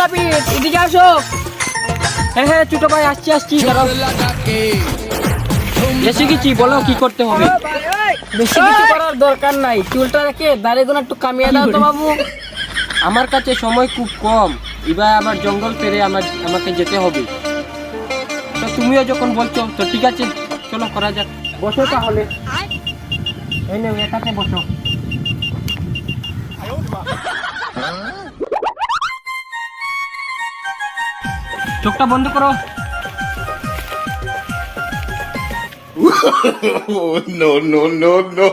গোলাপিট এদিকে আসো। হ্যাঁ হ্যাঁ ছোট ভাই আসছি আসছি, দাঁড়াও। এসে গেছি, বলো কি করতে হবে। বেশি কিছু করার দরকার নাই, চুলটা রেখে দাড়িগুলো একটু কামিয়ে দাও তো বাবু। আমার কাছে সময় খুব কম, এবার আবার জঙ্গল পেরে আমাকে যেতে হবে। তো তুমিও যখন বলছো তো ঠিক আছে, চলো করা যাক। বসো তাহলে, এই নাও এটাতে বসো। চোখটা বন্ধ করো। No, no, no, no.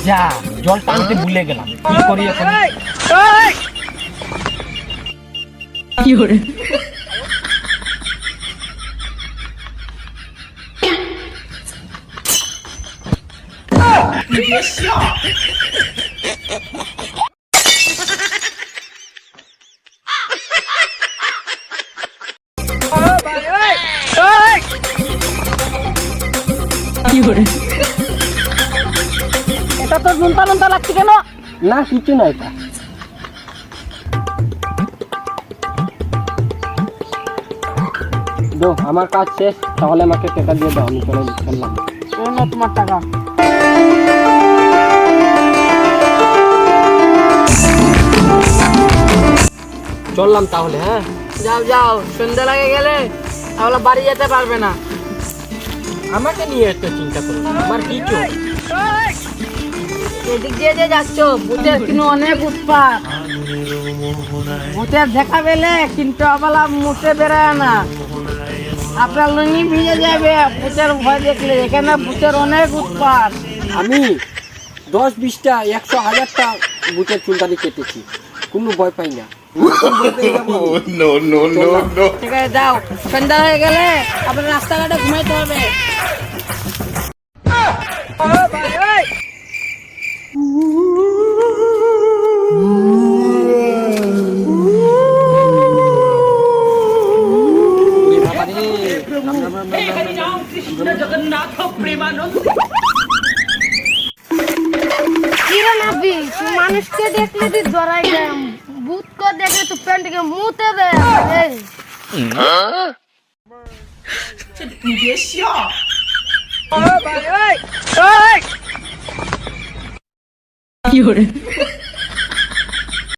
যা, জল টানতে ভুলে গেলাম, কি করি এখন। কি করে এটা তো নুনতা নুনতা লাগছে কেন? না কিছু না, এটা দো, আমার কাজ শেষ, তাহলে আমাকে টাকা দিয়ে দাও, আমি চলে চললাম। তোমার টাকা চললাম তাহলে। হ্যাঁ যাও যাও, সন্ধ্যা লাগে গেলে তাহলে বাড়ি যেতে পারবে না। আমাকে নিয়ে এত চিন্তা করো, আমার কি চোখ। এদিক দিয়ে যে যাচ্ছ, ভূতের কিন্তু অনেক উৎপাত। ভূতের দেখা পেলে কিন্তু আবার মুখে বেরোয় না, আপনার লুঙ্গি ভিজে যাবে ভূতের ভয় দেখলে। এখানে ভূতের অনেক উৎপাত। আমি 10-20টা 100-1000টা ভূতের চুলদারি কেটেছি, কোনো ভয় পাই না। No, no, no, no. ঠিক আছে যাও, সন্ধ্যা হয়ে গেলে আপনার রাস্তাঘাটে ঘুমাইতে হবে। মানুষকে দেখলে তুই ধরাই দেয়, ভূতকে দেখলে তুই প্যান্টকে মুতে দেয়। কি করে